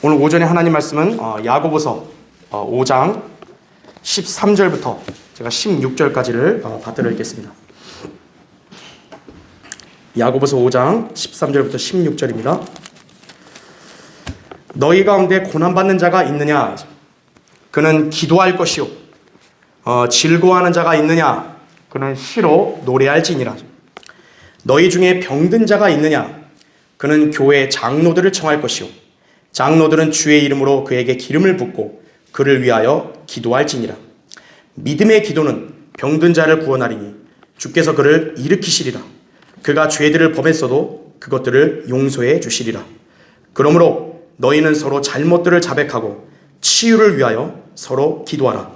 오늘 오전에 하나님 말씀은 야고보서 5장 13절부터 제가 16절까지를 받들어 읽겠습니다. 야고보서 5장 13절부터 16절입니다. 너희 가운데 고난받는 자가 있느냐? 그는 기도할 것이요. 즐거워하는 자가 있느냐? 그는 시로 노래할지니라. 너희 중에 병든 자가 있느냐? 그는 교회 장로들을 청할 것이요. 장로들은 주의 이름으로 그에게 기름을 붓고 그를 위하여 기도할지니라. 믿음의 기도는 병든 자를 구원하리니 주께서 그를 일으키시리라. 그가 죄들을 범했어도 그것들을 용서해 주시리라. 그러므로 너희는 서로 잘못들을 자백하고 치유를 위하여 서로 기도하라.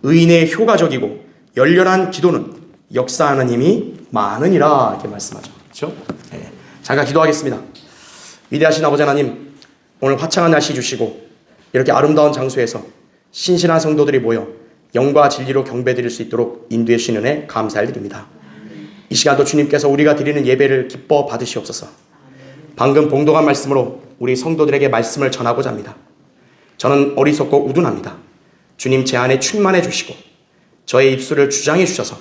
의인의 효과적이고 열렬한 기도는 역사하는 힘이 많으니라. 이렇게 말씀하죠. 그렇죠? 네. 잠깐 기도하겠습니다. 위대하신 아버지 하나님, 오늘 화창한 날씨 주시고 이렇게 아름다운 장소에서 신실한 성도들이 모여 영과 진리로 경배드릴 수 있도록 인도해 주시는 은혜 감사드립니다. 이 시간도 주님께서 우리가 드리는 예배를 기뻐 받으시옵소서. 방금 봉독한 말씀으로 우리 성도들에게 말씀을 전하고자 합니다. 저는 어리석고 우둔합니다. 주님 제 안에 충만해 주시고 저의 입술을 주장해 주셔서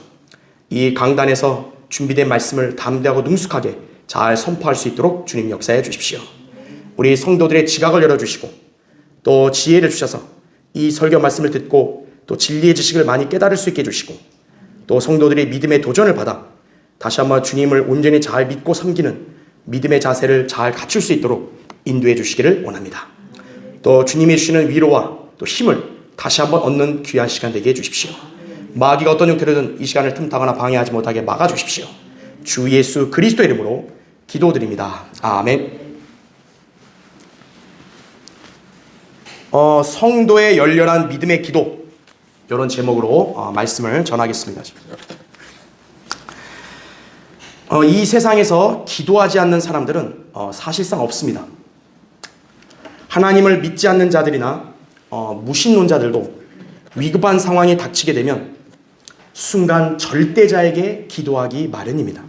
이 강단에서 준비된 말씀을 담대하고 능숙하게 잘 선포할 수 있도록 주님 역사해 주십시오. 우리 성도들의 지각을 열어주시고 또 지혜를 주셔서 이 설교 말씀을 듣고 또 진리의 지식을 많이 깨달을 수 있게 해주시고 또 성도들이 믿음의 도전을 받아 다시 한번 주님을 온전히 잘 믿고 섬기는 믿음의 자세를 잘 갖출 수 있도록 인도해 주시기를 원합니다. 또 주님이 주시는 위로와 또 힘을 다시 한번 얻는 귀한 시간 되게 해주십시오. 마귀가 어떤 형태로든 이 시간을 틈타거나 방해하지 못하게 막아주십시오. 주 예수 그리스도 이름으로 기도드립니다. 아멘. 성도의 열렬한 믿음의 기도, 이런 제목으로 말씀을 전하겠습니다. 이 세상에서 기도하지 않는 사람들은 사실상 없습니다. 하나님을 믿지 않는 자들이나 무신론자들도 위급한 상황이 닥치게 되면 순간 절대자에게 기도하기 마련입니다.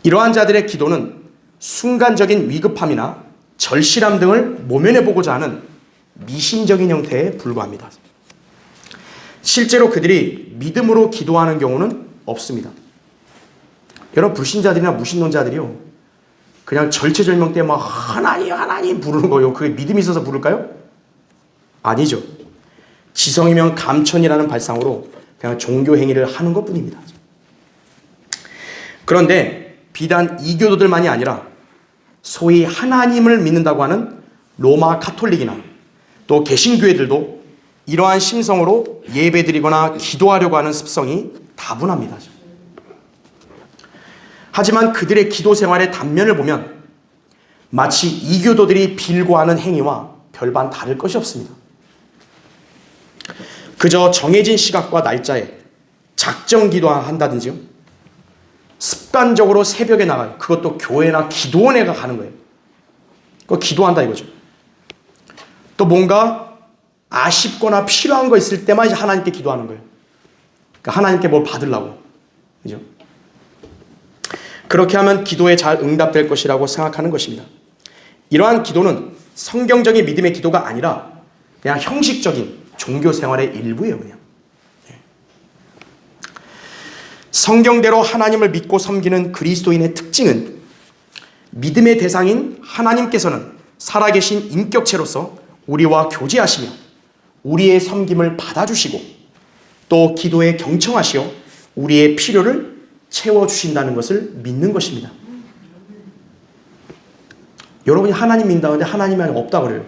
이러한 자들의 기도는 순간적인 위급함이나 절실함 등을 모면해보고자 하는 미신적인 형태에 불과합니다. 실제로 그들이 믿음으로 기도하는 경우는 없습니다. 여러분, 불신자들이나 무신론자들이요, 그냥 절체절명 때 막 하나님 하나님 부르는 거요, 그게 믿음이 있어서 부를까요? 아니죠. 지성이면 감천이라는 발상으로 그냥 종교 행위를 하는 것뿐입니다. 그런데 비단 이교도들만이 아니라 소위 하나님을 믿는다고 하는 로마 카톨릭이나 또 개신교회들도 이러한 심성으로 예배드리거나 기도하려고 하는 습성이 다분합니다. 하지만 그들의 기도 생활의 단면을 보면 마치 이교도들이 빌고하는 행위와 별반 다를 것이 없습니다. 그저 정해진 시각과 날짜에 작정 기도한다든지요, 습관적으로 새벽에 나가요. 그것도 교회나 기도원에 가는 거예요. 그거 기도한다 이거죠. 또 뭔가 아쉽거나 필요한 거 있을 때만 이제 하나님께 기도하는 거예요. 그러니까 하나님께 뭘 받으려고. 그죠? 그렇게 하면 기도에 잘 응답될 것이라고 생각하는 것입니다. 이러한 기도는 성경적인 믿음의 기도가 아니라 그냥 형식적인 종교 생활의 일부예요. 그냥. 성경대로 하나님을 믿고 섬기는 그리스도인의 특징은 믿음의 대상인 하나님께서는 살아계신 인격체로서 우리와 교제하시며 우리의 섬김을 받아주시고 또 기도에 경청하시어 우리의 필요를 채워주신다는 것을 믿는 것입니다. 여러분이 하나님 믿는다는데 하나님이 없다 그래요.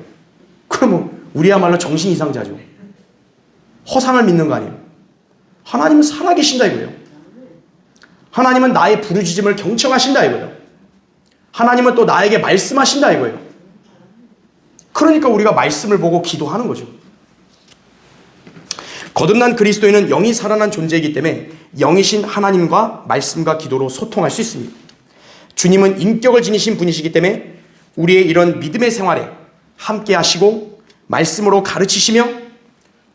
그러면 우리야말로 정신 이상자죠. 허상을 믿는 거 아니에요. 하나님은 살아계신다 이거예요. 하나님은 나의 부르짖음을 경청하신다 이거예요. 하나님은 또 나에게 말씀하신다 이거예요. 그러니까 우리가 말씀을 보고 기도하는 거죠. 거듭난 그리스도인은 영이 살아난 존재이기 때문에 영이신 하나님과 말씀과 기도로 소통할 수 있습니다. 주님은 인격을 지니신 분이시기 때문에 우리의 이런 믿음의 생활에 함께 하시고 말씀으로 가르치시며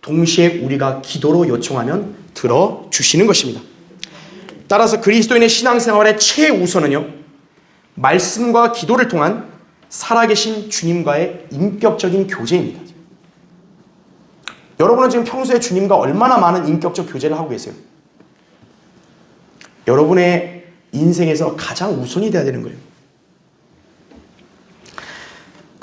동시에 우리가 기도로 요청하면 들어주시는 것입니다. 따라서 그리스도인의 신앙생활의 최우선은요, 말씀과 기도를 통한 살아계신 주님과의 인격적인 교제입니다. 여러분은 지금 평소에 주님과 얼마나 많은 인격적 교제를 하고 계세요? 여러분의 인생에서 가장 우선이 돼야 되는 거예요.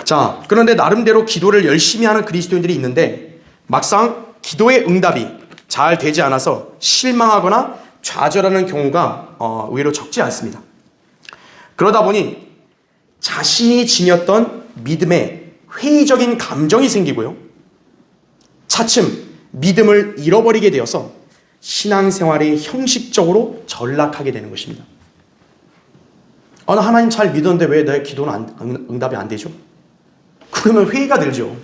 자, 그런데 나름대로 기도를 열심히 하는 그리스도인들이 있는데 막상 기도의 응답이 잘 되지 않아서 실망하거나 좌절하는 경우가 의외로 적지 않습니다. 그러다 보니 자신이 지녔던 믿음에 회의적인 감정이 생기고요. 차츰 믿음을 잃어버리게 되어서 신앙생활이 형식적으로 전락하게 되는 것입니다. 나 하나님 잘 믿었는데 왜 내 기도는 응답이 안 되죠? 그러면 회의가 들죠.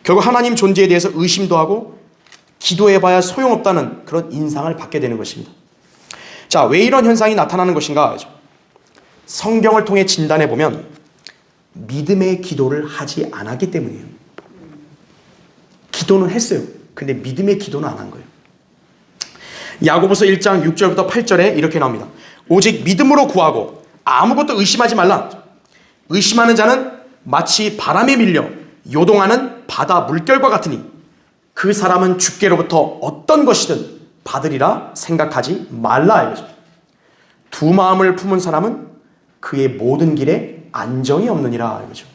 결국 하나님 존재에 대해서 의심도 하고 기도해봐야 소용없다는 그런 인상을 받게 되는 것입니다. 자, 왜 이런 현상이 나타나는 것인가? 성경을 통해 진단해보면 믿음의 기도를 하지 않았기 때문이에요. 기도는 했어요. 근데 믿음의 기도는 안 한 거예요. 야고보서 1장 6절부터 8절에 이렇게 나옵니다. 오직 믿음으로 구하고 아무것도 의심하지 말라. 의심하는 자는 마치 바람에 밀려 요동하는 바다 물결과 같으니 그 사람은 주께로부터 어떤 것이든 받으리라 생각하지 말라 이거죠. 두 마음을 품은 사람은 그의 모든 길에 안정이 없느니라 이거죠.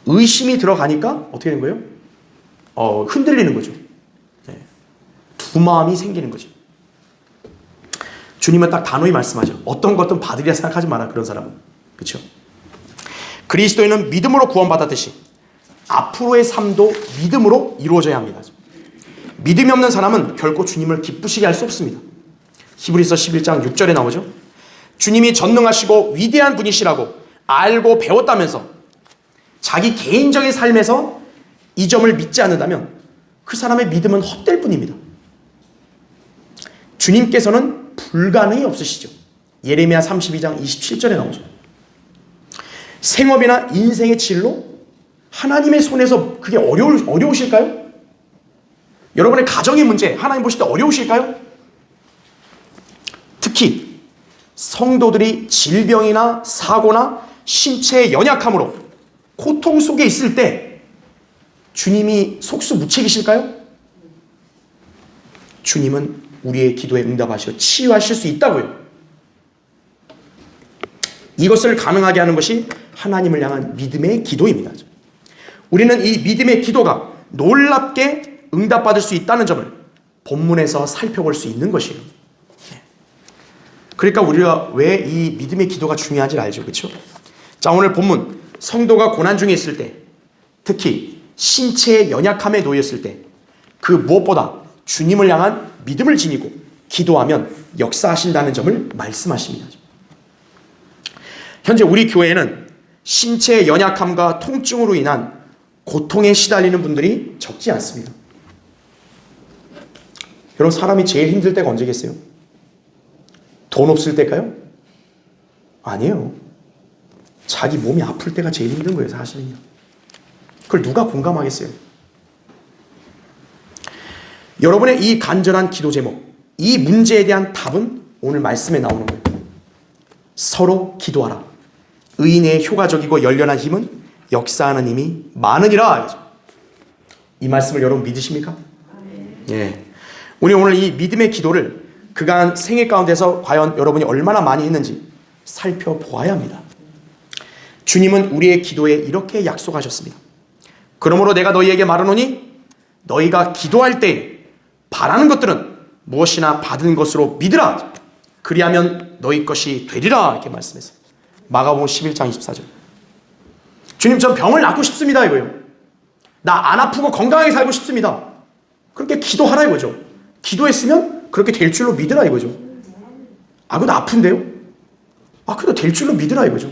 의심이 들어가니까 어떻게 된 거예요? 흔들리는 거죠. 두 마음이 생기는 거죠. 주님은 딱 단호히 말씀하죠. 어떤 것든 받으리라 생각하지 마라. 그런 사람은. 그렇죠? 그리스도인은 믿음으로 구원받았듯이 앞으로의 삶도 믿음으로 이루어져야 합니다. 믿음이 없는 사람은 결코 주님을 기쁘시게 할 수 없습니다. 히브리서 11장 6절에 나오죠. 주님이 전능하시고 위대한 분이시라고 알고 배웠다면서 자기 개인적인 삶에서 이 점을 믿지 않는다면 그 사람의 믿음은 헛될 뿐입니다. 주님께서는 불가능이 없으시죠. 예레미야 32장 27절에 나오죠. 생업이나 인생의 진로? 하나님의 손에서 그게 어려우실까요? 여러분의 가정의 문제, 하나님 보실 때 어려우실까요? 특히 성도들이 질병이나 사고나 신체의 연약함으로 고통 속에 있을 때 주님이 속수무책이실까요? 주님은 우리의 기도에 응답하시어 치유하실 수 있다고요. 이것을 가능하게 하는 것이 하나님을 향한 믿음의 기도입니다. 우리는 이 믿음의 기도가 놀랍게 응답받을 수 있다는 점을 본문에서 살펴볼 수 있는 것이에요. 그러니까 우리가 왜 이 믿음의 기도가 중요한지 알죠. 그렇죠? 자, 오늘 본문 성도가 고난 중에 있을 때, 특히 신체의 연약함에 놓였을 때 그 무엇보다 주님을 향한 믿음을 지니고 기도하면 역사하신다는 점을 말씀하십니다. 현재 우리 교회에는 신체의 연약함과 통증으로 인한 고통에 시달리는 분들이 적지 않습니다. 여러분, 사람이 제일 힘들 때가 언제겠어요? 돈 없을 때일까요? 아니에요. 자기 몸이 아플 때가 제일 힘든 거예요, 사실은요. 그걸 누가 공감하겠어요? 여러분의 이 간절한 기도 제목, 이 문제에 대한 답은 오늘 말씀에 나오는 거예요. 서로 기도하라. 의인의 효과적이고 열렬한 힘은 역사하는 힘이 많으니라. 이 말씀을 여러분 믿으십니까? 예. 우리 오늘 이 믿음의 기도를 그간 생애 가운데서 과연 여러분이 얼마나 많이 했는지 살펴보아야 합니다. 주님은 우리의 기도에 이렇게 약속하셨습니다. 그러므로 내가 너희에게 말하노니 너희가 기도할 때 바라는 것들은 무엇이나 받은 것으로 믿으라. 그리하면 너희 것이 되리라. 이렇게 말씀했어요. 마가복음 11장 24절. 주님, 전 병을 낫고 싶습니다 이거예요. 나 안 아프고 건강하게 살고 싶습니다. 그렇게 기도하라 이거죠. 기도했으면 그렇게 될 줄로 믿으라 이거죠. 그래도 아픈데요? 그래도 될 줄로 믿으라 이거죠.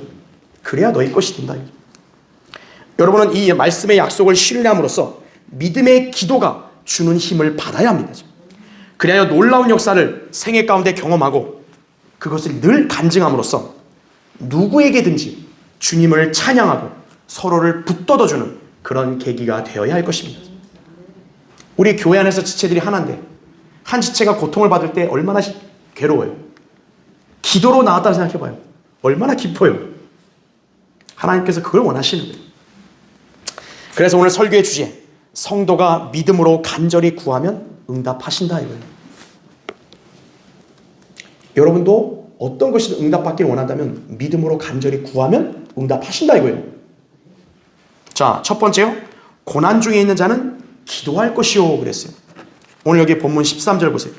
그래야 너희 것이 된다 이거죠. 여러분은 이 말씀의 약속을 신뢰함으로써 믿음의 기도가 주는 힘을 받아야 합니다. 그래야 놀라운 역사를 생애 가운데 경험하고 그것을 늘 간증함으로써 누구에게든지 주님을 찬양하고 서로를 붙들어주는 그런 계기가 되어야 할 것입니다. 우리 교회 안에서 지체들이 하나인데 한 지체가 고통을 받을 때 얼마나 괴로워요. 기도로 나았다고 생각해봐요. 얼마나 기뻐요. 하나님께서 그걸 원하시는 거예요. 그래서 오늘 설교의 주제, 성도가 믿음으로 간절히 구하면 응답하신다 이거예요. 여러분도 어떤 것이든 응답받기를 원한다면 믿음으로 간절히 구하면 응답하신다 이거예요. 자, 첫 번째요. 고난 중에 있는 자는 기도할 것이요 그랬어요. 오늘 여기 본문 13절 보세요.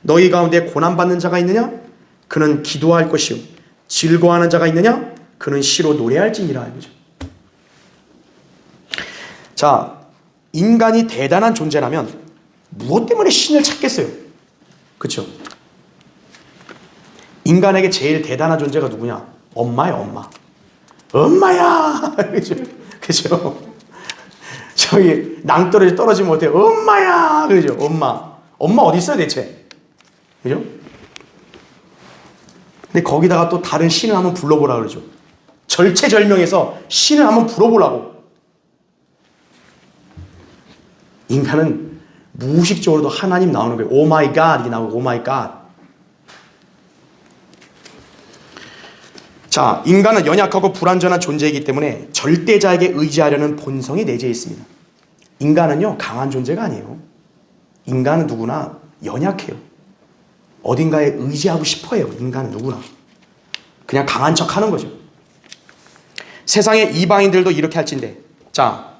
너희 가운데 고난받는 자가 있느냐? 그는 기도할 것이요. 즐거워하는 자가 있느냐? 그는 시로 노래할지니라 이거죠. 자, 인간이 대단한 존재라면 무엇 때문에 신을 찾겠어요? 그렇죠? 인간에게 제일 대단한 존재가 누구냐? 엄마예요, 엄마. 엄마야! 그죠? 그죠? 저기 낭떠러지 떨어지면 어때요? 엄마야! 그죠? 엄마. 엄마 어디 있어요, 대체? 그죠? 근데 거기다가 또 다른 신을 한번 불러보라 그러죠. 절체절명해서 신을 한번 불어보라고. 인간은 무의식적으로도 하나님 나오는 거예요. 오 마이 갓 이게 나오고 오 마이 갓. 자, 인간은 연약하고 불완전한 존재이기 때문에 절대자에게 의지하려는 본성이 내재해 있습니다. 인간은요, 강한 존재가 아니에요. 인간은 누구나 연약해요. 어딘가에 의지하고 싶어해요. 인간은 누구나. 그냥 강한 척 하는 거죠. 세상의 이방인들도 이렇게 할진데, 자,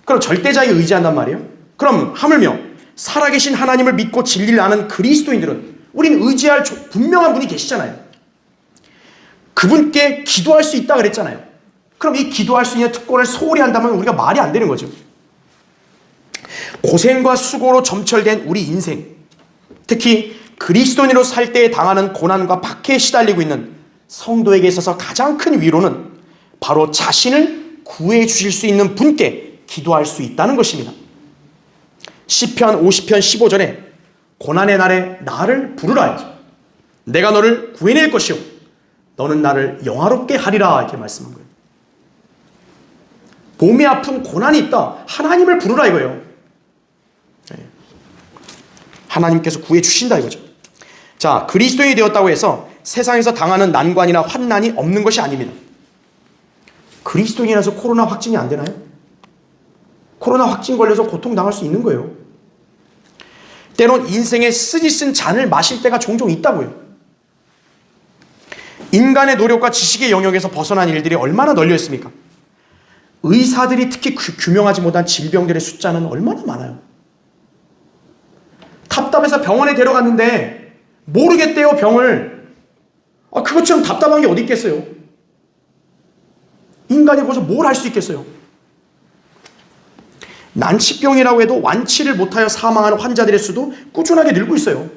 그럼 절대자에게 의지한단 말이에요? 그럼 하물며 살아계신 하나님을 믿고 진리를 아는 그리스도인들은 우리는 의지할 분명한 분이 계시잖아요. 그분께 기도할 수 있다 그랬잖아요. 그럼 이 기도할 수 있는 특권을 소홀히 한다면 우리가 말이 안 되는 거죠. 고생과 수고로 점철된 우리 인생, 특히 그리스도인으로 살 때에 당하는 고난과 박해에 시달리고 있는 성도에게 있어서 가장 큰 위로는 바로 자신을 구해 주실 수 있는 분께 기도할 수 있다는 것입니다. 시편 50편 15절에 고난의 날에 나를 부르라. 내가 너를 구해낼 것이요 너는 나를 영화롭게 하리라 이렇게 말씀한 거예요. 몸이 아픈 고난이 있다. 하나님을 부르라 이거예요. 하나님께서 구해 주신다 이거죠. 자, 그리스도인이 되었다고 해서 세상에서 당하는 난관이나 환난이 없는 것이 아닙니다. 그리스도인이라서 코로나 확진이 안 되나요? 코로나 확진 걸려서 고통당할 수 있는 거예요. 때론 인생의 쓰디쓴 잔을 마실 때가 종종 있다고요. 인간의 노력과 지식의 영역에서 벗어난 일들이 얼마나 널려 있습니까? 의사들이 특히 규명하지 못한 질병들의 숫자는 얼마나 많아요. 답답해서 병원에 데려갔는데 모르겠대요, 병을. 그것처럼 답답한 게 어디 있겠어요? 인간이 거기서 뭘 할 수 있겠어요? 난치병이라고 해도 완치를 못하여 사망하는 환자들의 수도 꾸준하게 늘고 있어요.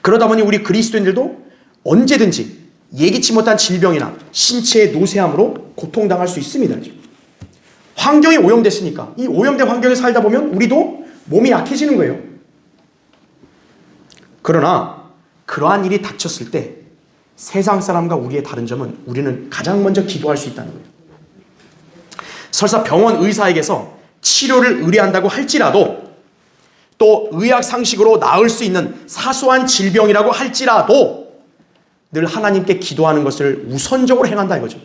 그러다 보니 우리 그리스도인들도 언제든지 예기치 못한 질병이나 신체의 노쇠함으로 고통당할 수 있습니다. 환경이 오염됐으니까 이 오염된 환경에 살다 보면 우리도 몸이 약해지는 거예요. 그러나 그러한 일이 닥쳤을 때 세상 사람과 우리의 다른 점은 우리는 가장 먼저 기도할 수 있다는 거예요. 설사 병원 의사에게서 치료를 의뢰한다고 할지라도 또 의학 상식으로 나을 수 있는 사소한 질병이라고 할지라도 늘 하나님께 기도하는 것을 우선적으로 행한다 이거죠.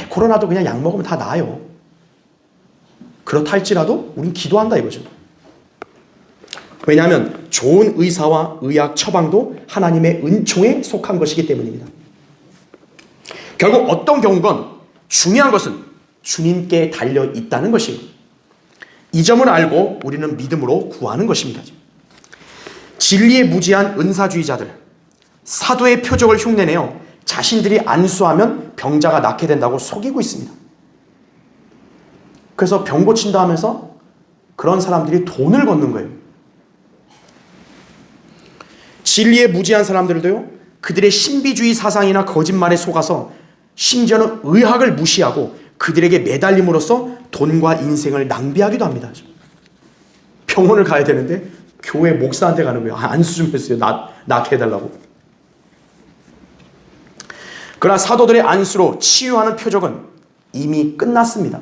코로나도 그냥 약 먹으면 다 나아요. 그렇다 할지라도 우린 기도한다 이거죠. 왜냐하면 좋은 의사와 의학 처방도 하나님의 은총에 속한 것이기 때문입니다. 결국 어떤 경우건 중요한 것은 주님께 달려 있다는 것이에요. 이 점을 알고 우리는 믿음으로 구하는 것입니다. 진리에 무지한 은사주의자들, 사도의 표적을 흉내내어 자신들이 안수하면 병자가 낫게 된다고 속이고 있습니다. 그래서 병 고친다 하면서 그런 사람들이 돈을 걷는 거예요. 진리에 무지한 사람들도요, 그들의 신비주의 사상이나 거짓말에 속아서 심지어는 의학을 무시하고 그들에게 매달림으로써 돈과 인생을 낭비하기도 합니다. 병원을 가야 되는데 교회 목사한테 가는 거예요. 안수 좀 했어요. 낫게 해달라고. 그러나 사도들의 안수로 치유하는 표적은 이미 끝났습니다.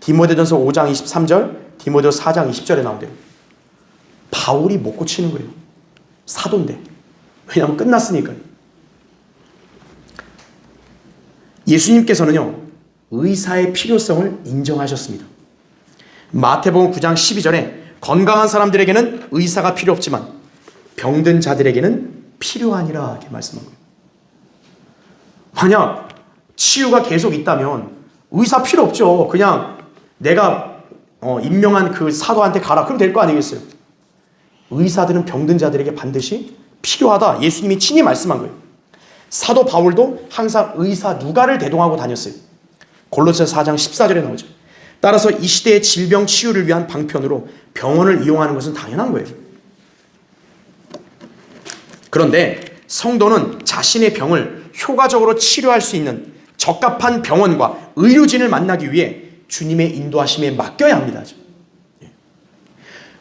디모데전서 5장 23절, 디모데 4장 20절에 나오대요. 바울이 못 고치는 거예요. 사도인데. 왜냐하면 끝났으니까요. 예수님께서는요, 의사의 필요성을 인정하셨습니다. 마태복음 9장 12절에 건강한 사람들에게는 의사가 필요 없지만 병든 자들에게는 필요하니라 이렇게 말씀한 거예요. 만약 치유가 계속 있다면 의사 필요 없죠. 그냥 내가 임명한 그 사도한테 가라. 그럼 될 거 아니겠어요? 의사들은 병든 자들에게 반드시 필요하다. 예수님이 친히 말씀한 거예요. 사도 바울도 항상 의사 누가를 대동하고 다녔어요. 골로새서 4장 14절에 나오죠. 따라서 이 시대의 질병 치유를 위한 방편으로 병원을 이용하는 것은 당연한 거예요. 그런데 성도는 자신의 병을 효과적으로 치료할 수 있는 적합한 병원과 의료진을 만나기 위해 주님의 인도하심에 맡겨야 합니다.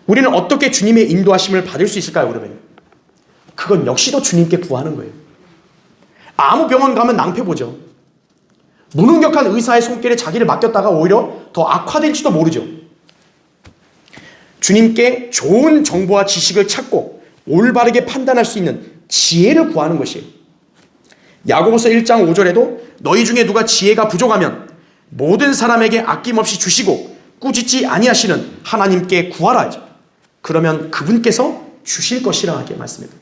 우리는 어떻게 주님의 인도하심을 받을 수 있을까요, 그러면? 그건 역시도 주님께 구하는 거예요. 아무 병원 가면 낭패보죠. 무능력한 의사의 손길에 자기를 맡겼다가 오히려 더 악화될지도 모르죠. 주님께 좋은 정보와 지식을 찾고 올바르게 판단할 수 있는 지혜를 구하는 것이에요. 야고보서 1장 5절에도 너희 중에 누가 지혜가 부족하면 모든 사람에게 아낌없이 주시고 꾸짖지 아니하시는 하나님께 구하라. 그러면 그분께서 주실 것이라 하게 말씀합니다.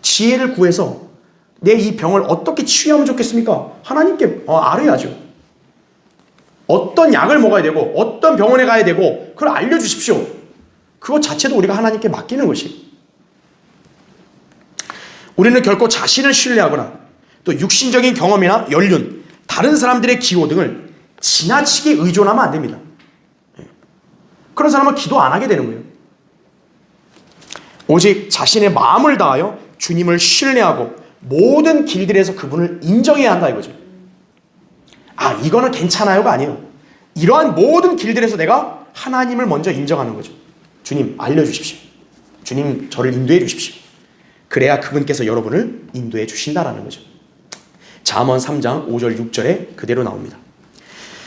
지혜를 구해서 내 이 병을 어떻게 치유하면 좋겠습니까? 하나님께 알아야죠. 어떤 약을 먹어야 되고 어떤 병원에 가야 되고 그걸 알려주십시오. 그것 자체도 우리가 하나님께 맡기는 것이에요. 우리는 결코 자신을 신뢰하거나 또 육신적인 경험이나 연륜, 다른 사람들의 기호 등을 지나치게 의존하면 안 됩니다. 그런 사람은 기도 안 하게 되는 거예요. 오직 자신의 마음을 다하여 주님을 신뢰하고 모든 길들에서 그분을 인정해야 한다 이거죠. 이거는 괜찮아요가 아니에요. 이러한 모든 길들에서 내가 하나님을 먼저 인정하는 거죠. 주님 알려주십시오. 주님 저를 인도해 주십시오. 그래야 그분께서 여러분을 인도해 주신다라는 거죠. 잠언 3장 5절 6절에 그대로 나옵니다.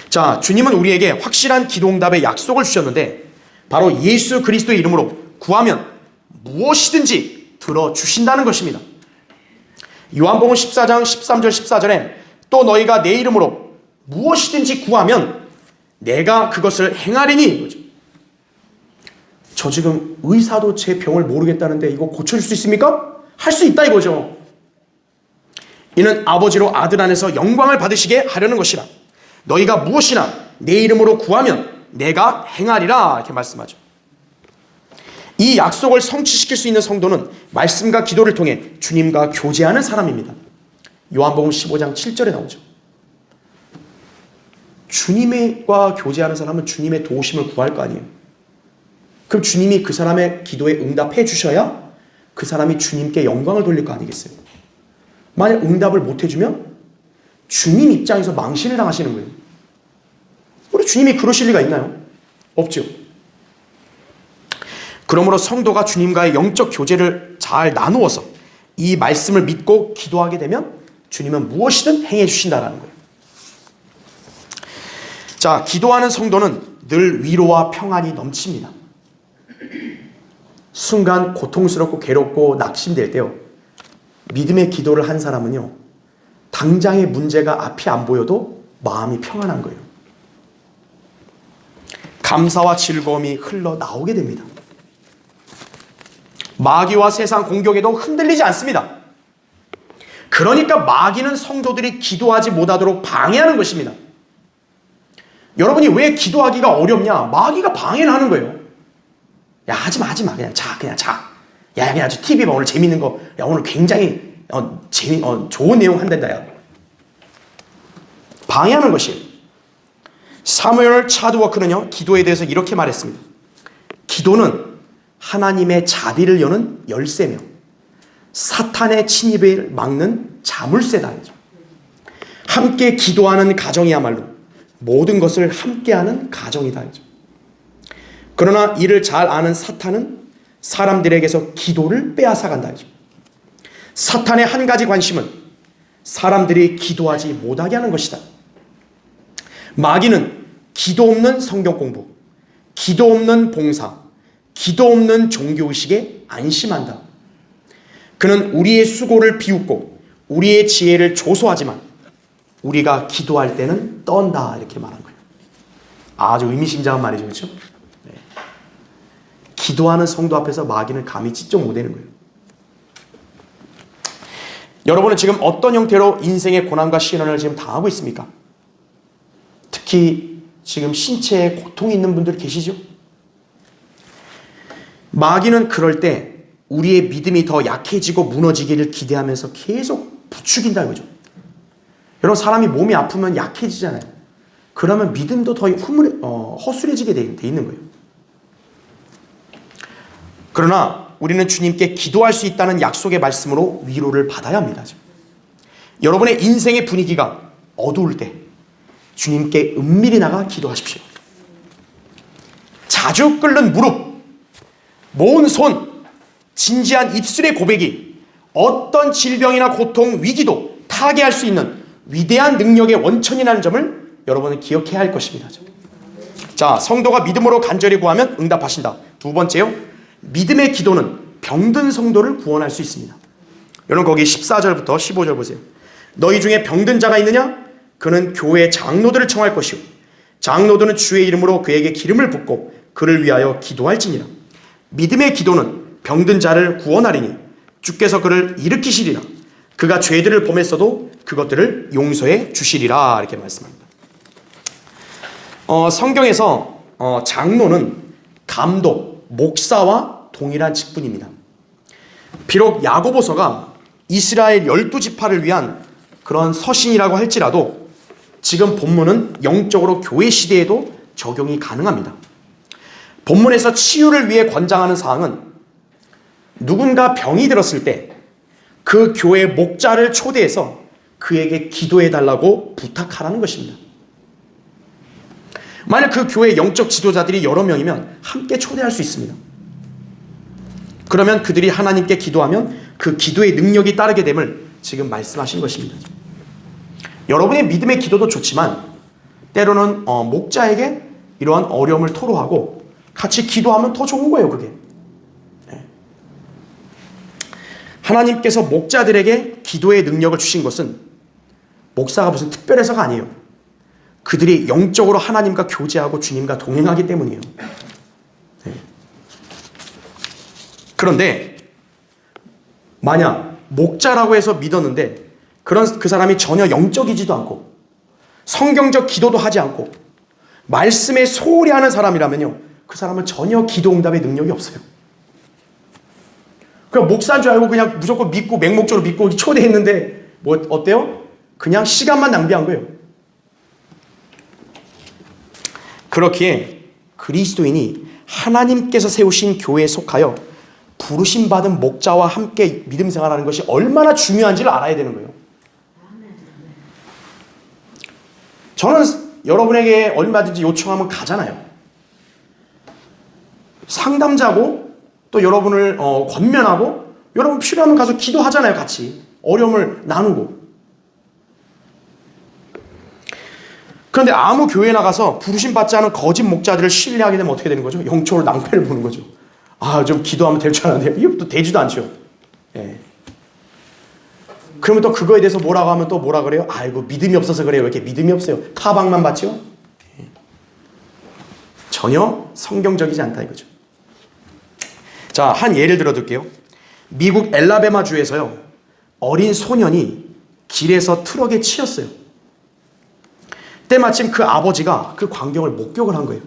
자, 주님은 우리에게 확실한 기도응답의 약속을 주셨는데 바로 예수 그리스도의 이름으로 구하면 무엇이든지 들어주신다는 것입니다. 요한복음 14장 13절 14절에 또 너희가 내 이름으로 무엇이든지 구하면 내가 그것을 행하리니. 저 지금 의사도 제 병을 모르겠다는데 이거 고쳐줄 수 있습니까? 할 수 있다 이거죠. 이는 아버지로 아들 안에서 영광을 받으시게 하려는 것이라. 너희가 무엇이나 내 이름으로 구하면 내가 행하리라 이렇게 말씀하죠. 이 약속을 성취시킬 수 있는 성도는 말씀과 기도를 통해 주님과 교제하는 사람입니다. 요한복음 15장 7절에 나오죠. 주님과 교제하는 사람은 주님의 도우심을 구할 거 아니에요. 그럼 주님이 그 사람의 기도에 응답해 주셔야 그 사람이 주님께 영광을 돌릴 거 아니겠어요? 만약 응답을 못 해주면 주님 입장에서 망신을 당하시는 거예요. 우리 주님이 그러실 리가 있나요? 없죠. 그러므로 성도가 주님과의 영적 교제를 잘 나누어서 이 말씀을 믿고 기도하게 되면 주님은 무엇이든 행해 주신다는 거예요. 자, 기도하는 성도는 늘 위로와 평안이 넘칩니다. 순간 고통스럽고 괴롭고 낙심될 때요, 믿음의 기도를 한 사람은요, 당장의 문제가 앞이 안 보여도 마음이 평안한 거예요. 감사와 즐거움이 흘러나오게 됩니다. 마귀와 세상 공격에도 흔들리지 않습니다. 그러니까 마귀는 성도들이 기도하지 못하도록 방해하는 것입니다. 여러분이 왜 기도하기가 어렵냐? 마귀가 방해를 하는 거예요. 야, 하지마. 그냥 자. 야, 그냥 TV 봐. 오늘 재밌는 거. 야, 오늘 굉장히 좋은 내용 한단다. 야. 방해하는 것이에요. 사무엘 차드워크는요, 기도에 대해서 이렇게 말했습니다. 기도는 하나님의 자비를 여는 열쇠며 사탄의 침입을 막는 자물쇠다. 함께 기도하는 가정이야말로 모든 것을 함께하는 가정이다. 그러나 이를 잘 아는 사탄은 사람들에게서 기도를 빼앗아간다. 사탄의 한 가지 관심은 사람들이 기도하지 못하게 하는 것이다. 마귀는 기도 없는 성경 공부, 기도 없는 봉사, 기도 없는 종교의식에 안심한다. 그는 우리의 수고를 비웃고 우리의 지혜를 조소하지만 우리가 기도할 때는 떤다. 이렇게 말한 거예요. 아주 의미심장한 말이죠. 그렇죠? 네. 기도하는 성도 앞에서 마귀는 감히 찌쩍 못하는 거예요. 여러분은 지금 어떤 형태로 인생의 고난과 시련을 지금 당하고 있습니까? 특히 지금 신체에 고통이 있는 분들 계시죠? 마귀는 그럴 때 우리의 믿음이 더 약해지고 무너지기를 기대하면서 계속 부추긴다는 거죠. 여러분, 사람이 몸이 아프면 약해지잖아요. 그러면 믿음도 더 허술해지게 돼 있는 거예요. 그러나 우리는 주님께 기도할 수 있다는 약속의 말씀으로 위로를 받아야 합니다. 여러분의 인생의 분위기가 어두울 때 주님께 은밀히 나가 기도하십시오. 자주 끓는 무릎, 모은 손, 진지한 입술의 고백이 어떤 질병이나 고통, 위기도 타개할 수 있는 위대한 능력의 원천이라는 점을 여러분은 기억해야 할 것입니다. 자, 성도가 믿음으로 간절히 구하면 응답하신다. 두 번째요, 믿음의 기도는 병든 성도를 구원할 수 있습니다. 여러분, 거기 14절부터 15절 보세요. 너희 중에 병든 자가 있느냐? 그는 교회 장로들을 청할 것이요 장로들은 주의 이름으로 그에게 기름을 붓고 그를 위하여 기도할지니라. 믿음의 기도는 병든 자를 구원하리니 주께서 그를 일으키시리라. 그가 죄들을 범했어도 그것들을 용서해 주시리라. 이렇게 말씀합니다. 성경에서 장로는 감독, 목사와 동일한 직분입니다. 비록 야고보서가 이스라엘 12지파를 위한 그런 서신이라고 할지라도 지금 본문은 영적으로 교회 시대에도 적용이 가능합니다. 본문에서 치유를 위해 권장하는 사항은 누군가 병이 들었을 때 그 교회 목자를 초대해서 그에게 기도해 달라고 부탁하라는 것입니다. 만약 그 교회 영적 지도자들이 여러 명이면 함께 초대할 수 있습니다. 그러면 그들이 하나님께 기도하면 그 기도의 능력이 따르게 됨을 지금 말씀하신 것입니다. 여러분의 믿음의 기도도 좋지만 때로는 목자에게 이러한 어려움을 토로하고 같이 기도하면 더 좋은 거예요. 그게 하나님께서 목자들에게 기도의 능력을 주신 것은 목사가 무슨 특별해서가 아니에요. 그들이 영적으로 하나님과 교제하고 주님과 동행하기 때문이에요. 그런데 만약 목자라고 해서 믿었는데 그 사람이 전혀 영적이지도 않고 성경적 기도도 하지 않고 말씀에 소홀히 하는 사람이라면요, 그 사람은 전혀 기도 응답의 능력이 없어요. 그냥 목사인 줄 알고 그냥 무조건 믿고 맹목적으로 믿고 초대했는데 뭐 어때요? 그냥 시간만 낭비한 거예요. 그렇기에 그리스도인이 하나님께서 세우신 교회에 속하여 부르심 받은 목자와 함께 믿음 생활하는 것이 얼마나 중요한지를 알아야 되는 거예요. 저는 여러분에게 얼마든지 요청하면 가잖아요. 상담자고 또 여러분을 권면하고 여러분 필요하면 가서 기도하잖아요. 같이 어려움을 나누고. 그런데 아무 교회에 나가서 부르심 받지 않은 거짓 목자들을 신뢰하게 되면 어떻게 되는 거죠? 영적으로 낭패를 보는 거죠. 아, 좀 기도하면 될 줄 알았는데 이게 또 되지도 않죠. 예. 그러면 또 그거에 대해서 뭐라고 하면 또 뭐라 그래요? 아이고, 믿음이 없어서 그래요. 왜 이렇게 믿음이 없어요? 타박만 받죠? 예. 전혀 성경적이지 않다 이거죠. 자, 한 예를 들어둘게요. 미국 엘라베마 주에서요, 어린 소년이 길에서 트럭에 치였어요. 때마침 그 아버지가 그 광경을 목격을 한 거예요.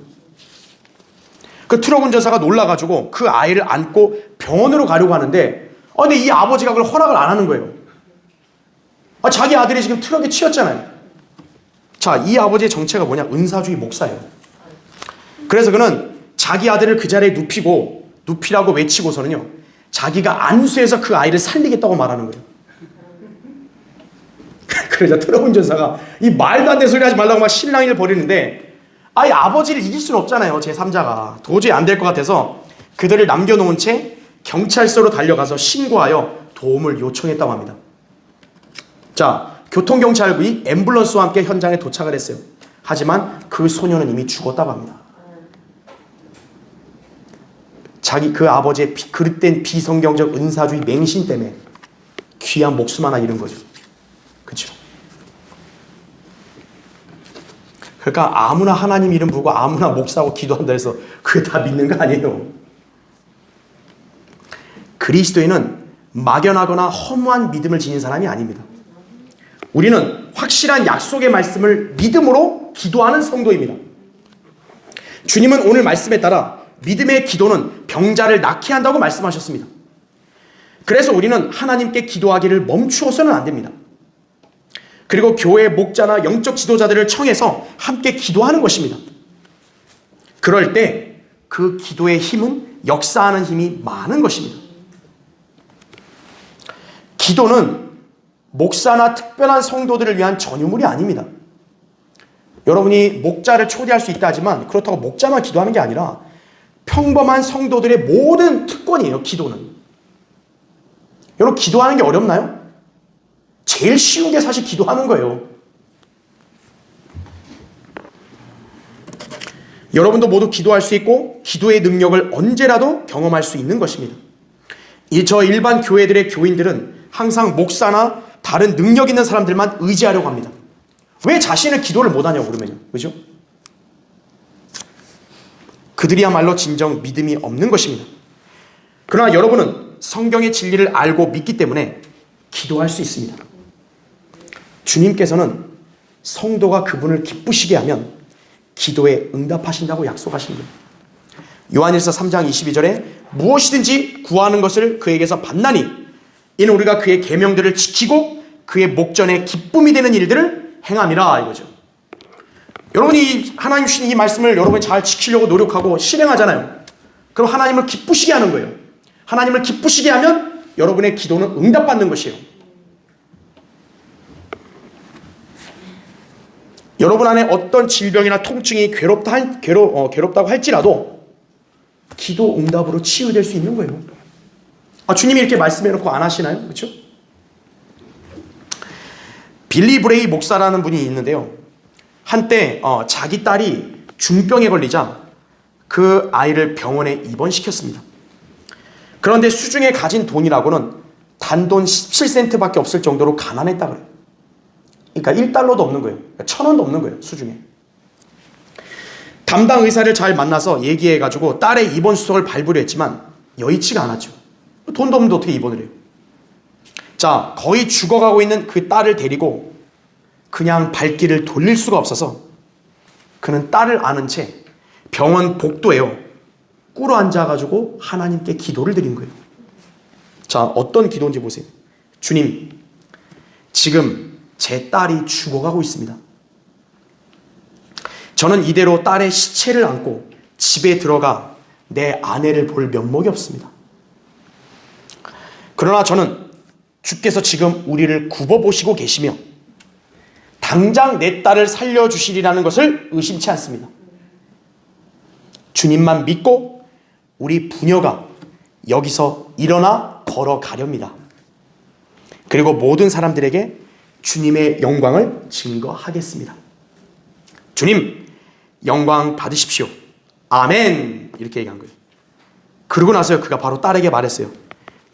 그 트럭 운전사가 놀라가지고 그 아이를 안고 병원으로 가려고 하는데, 근데 이 아버지가 그걸 허락을 안 하는 거예요. 자기 아들이 지금 트럭에 치였잖아요. 자, 이 아버지의 정체가 뭐냐? 은사주의 목사예요. 그래서 그는 자기 아들을 그 자리에 눕히라고 외치고서는요, 자기가 안수해서 그 아이를 살리겠다고 말하는 거예요. 그러자 트럭 운전사가 이 말도 안 되는 소리 하지 말라고 막 실랑이를 벌이는데, 이 아버지를 이길 수는 없잖아요. 제3자가. 도저히 안 될 것 같아서 그들을 남겨놓은 채 경찰서로 달려가서 신고하여 도움을 요청했다고 합니다. 자, 교통경찰국이 앰뷸런스와 함께 현장에 도착을 했어요. 하지만 그 소녀는 이미 죽었다고 합니다. 그 아버지의 그릇된 비성경적 은사주의 맹신 때문에 귀한 목숨 하나 잃은 거죠. 그렇죠? 그러니까 아무나 하나님 이름 부르고 아무나 목사하고 기도한다 해서 그게 다 믿는 거 아니에요. 그리스도인은 막연하거나 허무한 믿음을 지닌 사람이 아닙니다. 우리는 확실한 약속의 말씀을 믿음으로 기도하는 성도입니다. 주님은 오늘 말씀에 따라 믿음의 기도는 병자를 낫게 한다고 말씀하셨습니다. 그래서 우리는 하나님께 기도하기를 멈추어서는 안 됩니다. 그리고 교회 목자나 영적 지도자들을 청해서 함께 기도하는 것입니다. 그럴 때 그 기도의 힘은 역사하는 힘이 많은 것입니다. 기도는 목사나 특별한 성도들을 위한 전유물이 아닙니다. 여러분이 목자를 초대할 수 있다 하지만 그렇다고 목자만 기도하는 게 아니라 평범한 성도들의 모든 특권이에요. 기도는. 여러분 기도하는 게 어렵나요? 제일 쉬운 게 사실 기도하는 거예요. 여러분도 모두 기도할 수 있고 기도의 능력을 언제라도 경험할 수 있는 것입니다. 저 일반 교회들의 교인들은 항상 목사나 다른 능력 있는 사람들만 의지하려고 합니다. 왜 자신을 기도를 못하냐고 그러면요. 그죠? 그들이야말로 진정 믿음이 없는 것입니다. 그러나 여러분은 성경의 진리를 알고 믿기 때문에 기도할 수 있습니다. 주님께서는 성도가 그분을 기쁘시게 하면 기도에 응답하신다고 약속하십니다. 요한일서 3장 22절에 무엇이든지 구하는 것을 그에게서 받나니 이는 우리가 그의 계명들을 지키고 그의 목전에 기쁨이 되는 일들을 행함이라 이거죠. 여러분이 하나님 주신 이 말씀을 여러분이 잘 지키려고 노력하고 실행하잖아요. 그럼 하나님을 기쁘시게 하는 거예요. 하나님을 기쁘시게 하면 여러분의 기도는 응답받는 것이에요. 여러분 안에 어떤 질병이나 통증이 괴롭다고 할지라도 기도 응답으로 치유될 수 있는 거예요. 주님이 이렇게 말씀해놓고 안 하시나요? 그렇죠? 빌리 브레이 목사라는 분이 있는데요. 한때 자기 딸이 중병에 걸리자 그 아이를 병원에 입원시켰습니다. 그런데 수중에 가진 돈이라고는 단돈 17센트밖에 없을 정도로 가난했다 그래요. 그러니까 1달러도 없는 거예요. 1,000원도 없는 거예요. 수중에. 담당 의사를 잘 만나서 얘기해가지고 딸의 입원 수속을 발부를 했지만 여의치가 않았죠. 돈도 없는데 어떻게 입원을 해요. 자, 거의 죽어가고 있는 그 딸을 데리고 그냥 발길을 돌릴 수가 없어서 그는 딸을 안은 채 병원 복도에요. 꿇어 앉아가지고 하나님께 기도를 드린 거예요. 자, 어떤 기도인지 보세요. 주님, 지금 제 딸이 죽어가고 있습니다. 저는 이대로 딸의 시체를 안고 집에 들어가 내 아내를 볼 면목이 없습니다. 그러나 저는 주께서 지금 우리를 굽어보시고 계시며 당장 내 딸을 살려주시리라는 것을 의심치 않습니다. 주님만 믿고 우리 부녀가 여기서 일어나 걸어가렵니다. 그리고 모든 사람들에게 주님의 영광을 증거하겠습니다. 주님, 영광 받으십시오. 아멘. 이렇게 얘기한 거예요. 그러고 나서 그가 바로 딸에게 말했어요.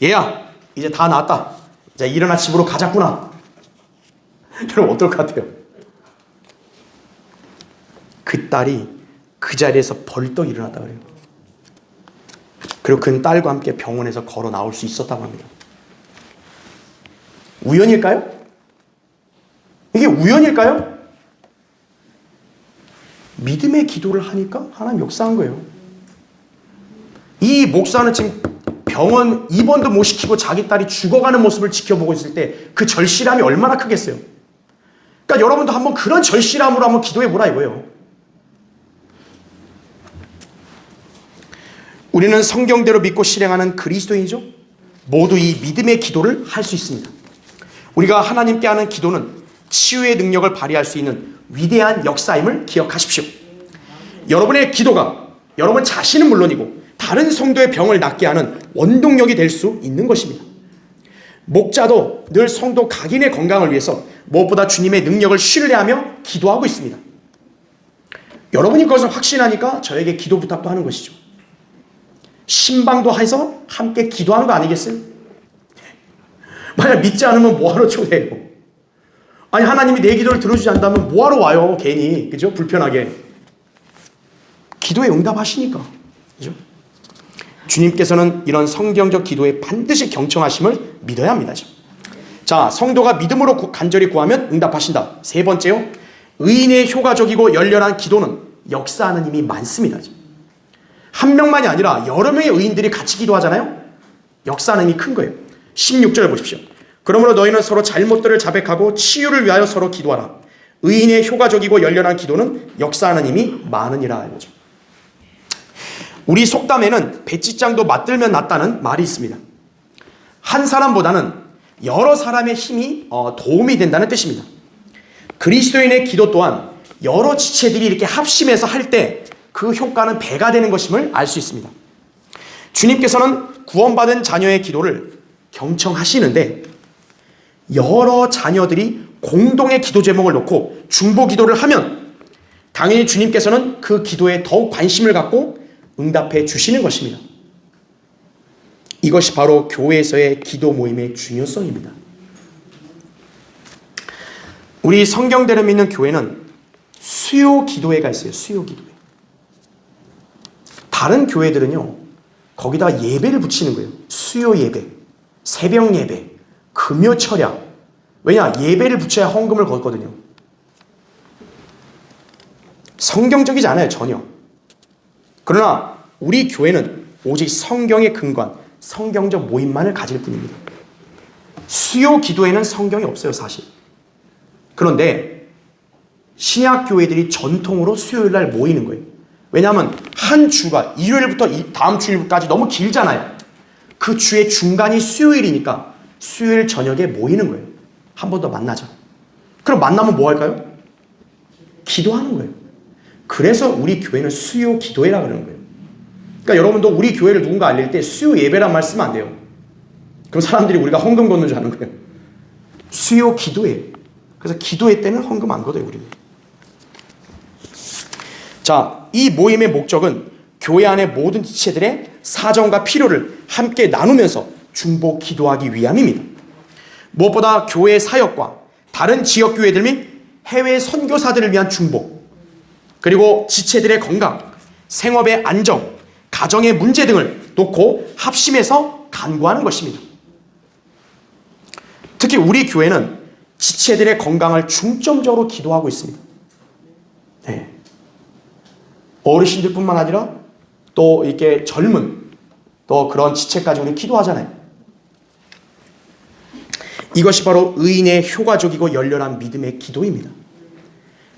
얘야, 이제 다 나았다. 이제 일어나 집으로 가자꾸나. 여러분 어떨 것 같아요? 그 딸이 그 자리에서 벌떡 일어났다 그래요. 그리고 그는 딸과 함께 병원에서 걸어 나올 수 있었다고 합니다. 우연일까요? 이게 우연일까요? 믿음의 기도를 하니까 하나님 역사한 거예요. 이 목사는 지금 병원 입원도 못 시키고 자기 딸이 죽어가는 모습을 지켜보고 있을 때 그 절실함이 얼마나 크겠어요. 그러니까 여러분도 한번 그런 절실함으로 한번 기도해보라 이거예요. 우리는 성경대로 믿고 실행하는 그리스도인이죠. 모두 이 믿음의 기도를 할 수 있습니다. 우리가 하나님께 하는 기도는 치유의 능력을 발휘할 수 있는 위대한 역사임을 기억하십시오. 여러분의 기도가 여러분 자신은 물론이고 다른 성도의 병을 낫게 하는 원동력이 될 수 있는 것입니다. 목자도 늘 성도 각인의 건강을 위해서 무엇보다 주님의 능력을 신뢰하며 기도하고 있습니다. 여러분이 그것을 확신하니까 저에게 기도 부탁도 하는 것이죠. 신방도 해서 함께 기도하는 거 아니겠어요? 만약 믿지 않으면 뭐하러 초대해요? 아니 하나님이 내 기도를 들어주지 않는다면 뭐하러 와요? 괜히 그죠? 불편하게. 기도에 응답하시니까. 그죠? 주님께서는 이런 성경적 기도에 반드시 경청하심을 믿어야 합니다. 자, 성도가 믿음으로 간절히 구하면 응답하신다. 세 번째요. 의인의 효과적이고 열렬한 기도는 역사하는 힘이 많습니다. 한 명만이 아니라 여러 명의 의인들이 같이 기도하잖아요. 역사하는 힘이 큰 거예요. 16절 보십시오. 그러므로 너희는 서로 잘못들을 자백하고 치유를 위하여 서로 기도하라. 의인의 효과적이고 열렬한 기도는 역사하는 힘이 많으니라. 이거죠. 우리 속담에는 배찢장도 맞들면 낫다는 말이 있습니다. 한 사람보다는 여러 사람의 힘이 도움이 된다는 뜻입니다. 그리스도인의 기도 또한 여러 지체들이 이렇게 합심해서 할 때 그 효과는 배가 되는 것임을 알 수 있습니다. 주님께서는 구원받은 자녀의 기도를 경청하시는데 여러 자녀들이 공동의 기도 제목을 놓고 중보 기도를 하면 당연히 주님께서는 그 기도에 더욱 관심을 갖고 응답해 주시는 것입니다. 이것이 바로 교회에서의 기도 모임의 중요성입니다. 우리 성경대를 믿는 교회는 수요 기도회가 있어요. 수요 기도회. 다른 교회들은요, 거기다가 예배를 붙이는 거예요. 수요 예배, 새벽 예배, 금요 철야. 왜냐? 예배를 붙여야 헌금을 걷거든요. 성경적이지 않아요, 전혀. 그러나 우리 교회는 오직 성경에 근거한 성경적 모임만을 가질 뿐입니다. 수요 기도에는 성경이 없어요, 사실. 그런데 신약 교회들이 전통으로 수요일 날 모이는 거예요. 왜냐하면 한 주가 일요일부터 다음 주일까지 너무 길잖아요. 그 주의 중간이 수요일이니까 수요일 저녁에 모이는 거예요. 한 번 더 만나자. 그럼 만나면 뭐 할까요? 기도하는 거예요. 그래서 우리 교회는 수요 기도회라 그러는 거예요. 그러니까 여러분도 우리 교회를 누군가 알릴 때 수요 예배란 말 쓰면 안 돼요. 그럼 사람들이 우리가 헌금 걷는 줄 아는 거예요. 수요 기도회. 그래서 기도회 때는 헌금 안 걷어요, 우리는. 자, 이 모임의 목적은 교회 안의 모든 지체들의 사정과 필요를 함께 나누면서 중보 기도하기 위함입니다. 무엇보다 교회 사역과 다른 지역 교회들 및 해외 선교사들을 위한 중보, 그리고 지체들의 건강, 생업의 안정, 가정의 문제 등을 놓고 합심해서 간구하는 것입니다. 특히 우리 교회는 지체들의 건강을 중점적으로 기도하고 있습니다. 네. 어르신들뿐만 아니라 또 이렇게 젊은 또 그런 지체까지 우리 기도하잖아요. 이것이 바로 의인의 효과적이고 열렬한 믿음의 기도입니다.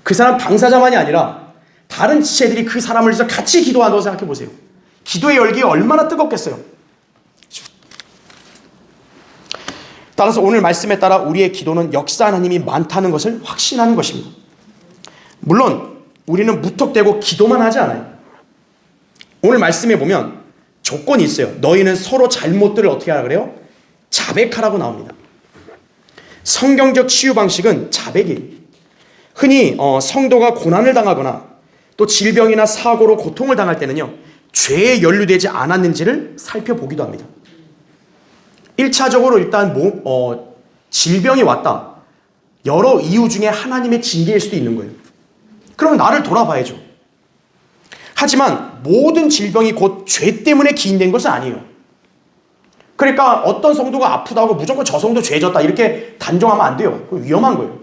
그 사람 당사자만이 아니라 다른 지체들이 그 사람을 위해서 같이 기도한다고 생각해 보세요. 기도의 열기가 얼마나 뜨겁겠어요. 따라서 오늘 말씀에 따라 우리의 기도는 역사하는 힘이 많다는 것을 확신하는 것입니다. 물론 우리는 무턱대고 기도만 하지 않아요. 오늘 말씀에 보면 조건이 있어요. 너희는 서로 잘못들을 어떻게 하라 그래요? 자백하라고 나옵니다. 성경적 치유 방식은 자백이에요. 흔히 성도가 고난을 당하거나 또 질병이나 사고로 고통을 당할 때는요, 죄에 연루되지 않았는지를 살펴보기도 합니다. 1차적으로 일단 질병이 왔다. 여러 이유 중에 하나님의 징계일 수도 있는 거예요. 그러면 나를 돌아봐야죠. 하지만 모든 질병이 곧 죄 때문에 기인된 것은 아니에요. 그러니까 어떤 성도가 아프다고 무조건 저 성도 죄졌다 이렇게 단정하면 안 돼요. 그거 위험한 거예요.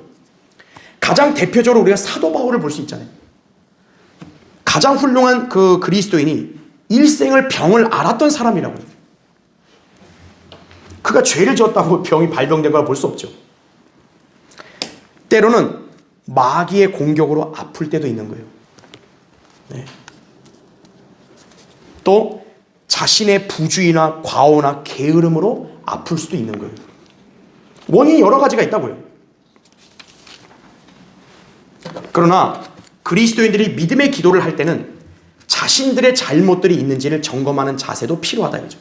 가장 대표적으로 우리가 사도 바울을 볼 수 있잖아요. 가장 훌륭한 그 그리스도인이 일생을 병을 앓았던 사람이라고요. 그가 죄를 지었다고 병이 발병된 걸 볼 수 없죠. 때로는 마귀의 공격으로 아플 때도 있는 거예요. 네. 또 자신의 부주의나 과오나 게으름으로 아플 수도 있는 거예요. 원인이 여러 가지가 있다고요. 그러나 그리스도인들이 믿음의 기도를 할 때는 자신들의 잘못들이 있는지를 점검하는 자세도 필요하다 이거죠.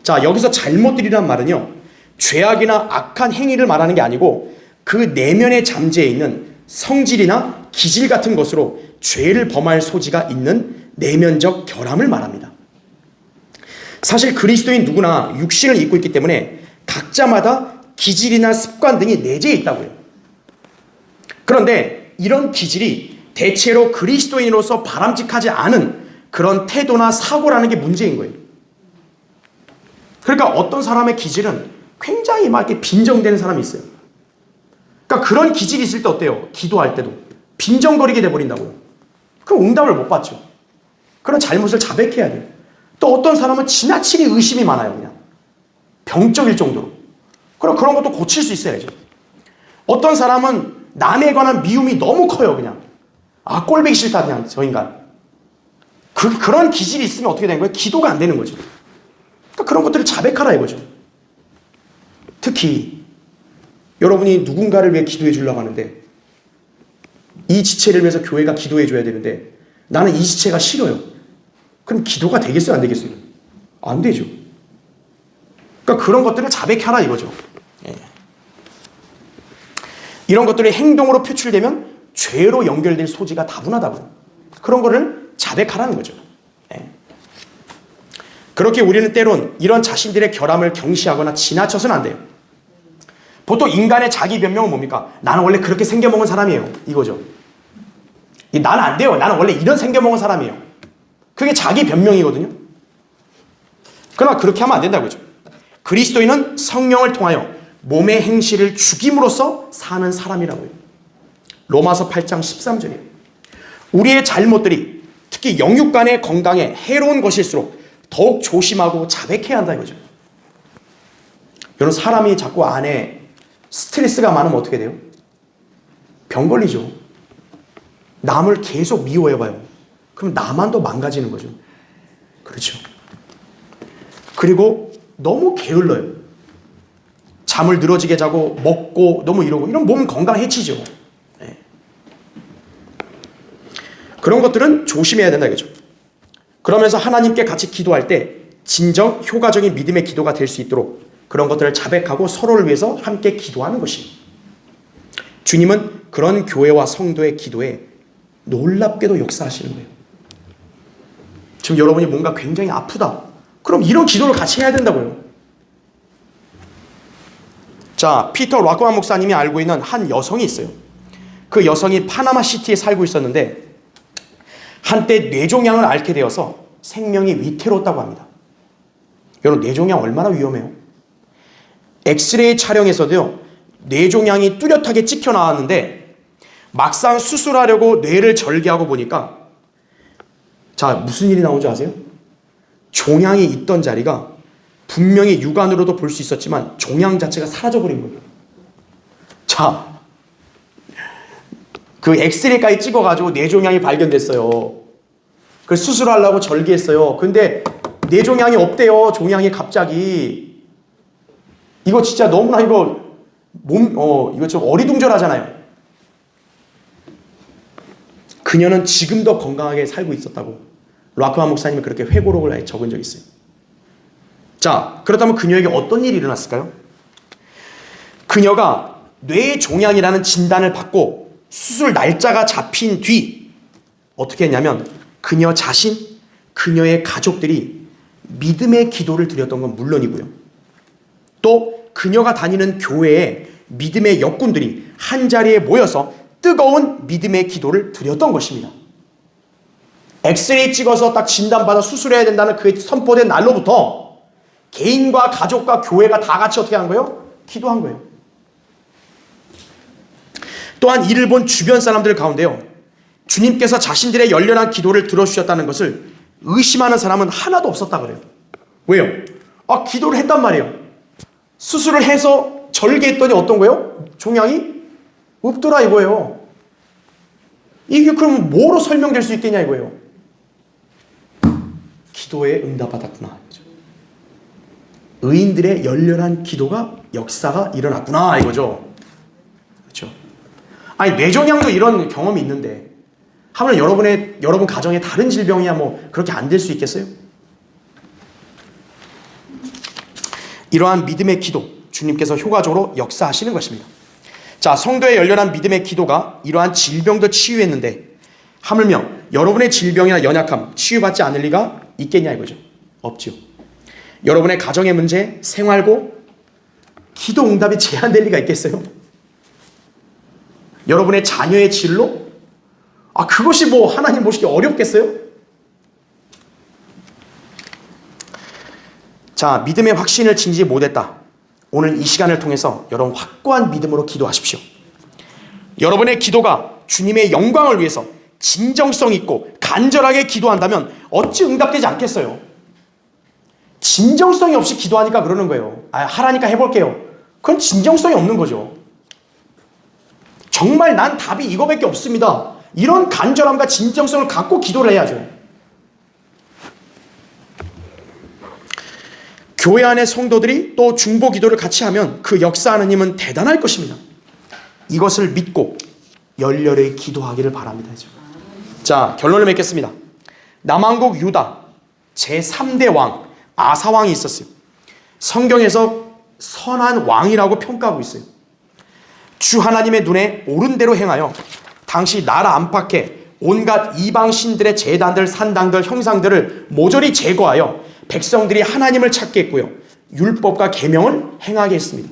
자, 여기서 잘못들이란 말은요, 죄악이나 악한 행위를 말하는 게 아니고 그 내면의 잠재해 있는 성질이나 기질 같은 것으로 죄를 범할 소지가 있는 내면적 결함을 말합니다. 사실 그리스도인 누구나 육신을 입고 있기 때문에 각자마다 기질이나 습관 등이 내재해 있다고요. 그런데 이런 기질이 대체로 그리스도인으로서 바람직하지 않은 그런 태도나 사고라는 게 문제인 거예요. 그러니까 어떤 사람의 기질은 굉장히 막 이렇게 빈정대는 사람이 있어요. 그러니까 그런 기질이 있을 때 어때요? 기도할 때도 빈정거리게 돼버린다고요. 그럼 응답을 못 받죠. 그런 잘못을 자백해야 돼요. 또 어떤 사람은 지나치게 의심이 많아요. 그냥 병적일 정도로. 그럼 그런 것도 고칠 수 있어야죠. 어떤 사람은 남에 관한 미움이 너무 커요. 그냥 꼴보기 싫다 그냥 저 인간. 그런 기질이 있으면 어떻게 되는 거예요? 기도가 안 되는 거죠. 그러니까 그런 것들을 자백하라 이거죠. 특히 여러분이 누군가를 위해 기도해 주려고 하는데 이 지체를 위해서 교회가 기도해 줘야 되는데 나는 이 지체가 싫어요. 그럼 기도가 되겠어요? 안 되겠어요? 안 되죠. 그러니까 그런 것들을 자백하라 이거죠. 예. 이런 것들이 행동으로 표출되면 죄로 연결될 소지가 다분하다고요. 그런 거를 자백하라는 거죠. 예. 그렇게 우리는 때론 이런 자신들의 결함을 경시하거나 지나쳐서는 안 돼요. 보통 인간의 자기 변명은 뭡니까? 나는 원래 그렇게 생겨먹은 사람이에요. 이거죠. 나는 안 돼요. 나는 원래 이런 생겨먹은 사람이에요. 그게 자기 변명이거든요. 그러나 그렇게 하면 안 된다고 그죠. 그리스도인은 성령을 통하여 몸의 행실을 죽임으로써 사는 사람이라고요. 로마서 8장 13절이에요. 우리의 잘못들이 특히 영육 간의 건강에 해로운 것일수록 더욱 조심하고 자백해야 한다 이거죠. 여러분 사람이 자꾸 안에 스트레스가 많으면 어떻게 돼요? 병 걸리죠. 남을 계속 미워해봐요. 그럼 나만 더 망가지는 거죠. 그렇죠. 그리고 너무 게을러요. 잠을 늘어지게 자고 먹고 너무 이러고 이런 몸 건강 해치죠. 네. 그런 것들은 조심해야 된다 이거죠. 그러면서 하나님께 같이 기도할 때 진정 효과적인 믿음의 기도가 될 수 있도록 그런 것들을 자백하고 서로를 위해서 함께 기도하는 것이 주님은 그런 교회와 성도의 기도에 놀랍게도 역사하시는 거예요. 지금 여러분이 뭔가 굉장히 아프다. 그럼 이런 기도를 같이 해야 된다고요. 자, 피터 락과만 목사님이 알고 있는 한 여성이 있어요. 그 여성이 파나마 시티에 살고 있었는데 한때 뇌종양을 앓게 되어서 생명이 위태로웠다고 합니다. 여러분 뇌종양 얼마나 위험해요? 엑스레이 촬영에서도요 뇌종양이 뚜렷하게 찍혀 나왔는데 막상 수술하려고 뇌를 절개하고 보니까 자 무슨 일이 나온 줄 아세요? 종양이 있던 자리가 분명히 육안으로도 볼 수 있었지만 종양 자체가 사라져버린 거예요. 자, 그 엑스레이까지 찍어가지고 뇌종양이 발견됐어요. 그 수술하려고 절개했어요. 근데 뇌종양이 없대요. 종양이 갑자기. 이거 진짜 너무나 이거 좀 어리둥절하잖아요. 그녀는 지금도 건강하게 살고 있었다고 락크만 목사님이 그렇게 회고록을 적은 적이 있어요. 자, 그렇다면 그녀에게 어떤 일이 일어났을까요? 그녀가 뇌종양이라는 진단을 받고 수술 날짜가 잡힌 뒤 어떻게 했냐면 그녀 자신, 그녀의 가족들이 믿음의 기도를 드렸던 건 물론이고요. 또 그녀가 다니는 교회에 믿음의 역군들이 한자리에 모여서 뜨거운 믿음의 기도를 드렸던 것입니다. 엑스레이 찍어서 딱 진단받아 수술해야 된다는 그 선포된 날로부터 개인과 가족과 교회가 다 같이 어떻게 한 거예요? 기도한 거예요. 또한 이를 본 주변 사람들 가운데요. 주님께서 자신들의 열렬한 기도를 들어주셨다는 것을 의심하는 사람은 하나도 없었다 그래요. 왜요? 기도를 했단 말이에요. 수술을 해서 절개했더니 어떤 거예요? 종양이 없더라 이거예요. 이게 그럼 뭐로 설명될 수 있겠냐 이거예요. 기도에 응답받았구나. 의인들의 열렬한 기도가 역사가 일어났구나 이거죠. 그렇죠. 아니 뇌종양도 이런 경험이 있는데 하물며 여러분 가정에 다른 질병이야 뭐 그렇게 안 될 수 있겠어요? 이러한 믿음의 기도, 주님께서 효과적으로 역사하시는 것입니다. 자, 성도의 열렬한 믿음의 기도가 이러한 질병도 치유했는데 하물며 여러분의 질병이나 연약함 치유받지 않을 리가 있겠냐 이거죠. 없죠. 여러분의 가정의 문제, 생활고, 기도 응답이 제한될 리가 있겠어요? 여러분의 자녀의 진로? 그것이 뭐 하나님 모시기 어렵겠어요? 자, 믿음의 확신을 지니지 못했다. 오늘 이 시간을 통해서 여러분 확고한 믿음으로 기도하십시오. 여러분의 기도가 주님의 영광을 위해서 진정성 있고 간절하게 기도한다면 어찌 응답되지 않겠어요? 진정성이 없이 기도하니까 그러는 거예요. 하라니까 해볼게요. 그건 진정성이 없는 거죠. 정말 난 답이 이거밖에 없습니다. 이런 간절함과 진정성을 갖고 기도를 해야죠. 교회 안의 성도들이 또 중보 기도를 같이 하면 그 역사하는 힘은 대단할 것입니다. 이것을 믿고 열렬히 기도하기를 바랍니다. 자, 결론을 맺겠습니다. 남왕국 유다 제3대 왕 아사왕이 있었어요. 성경에서 선한 왕이라고 평가하고 있어요. 주 하나님의 눈에 옳은 대로 행하여 당시 나라 안팎에 온갖 이방 신들의 제단들, 산당들, 형상들을 모조리 제거하여 백성들이 하나님을 찾게 했고요. 율법과 계명을 행하게 했습니다.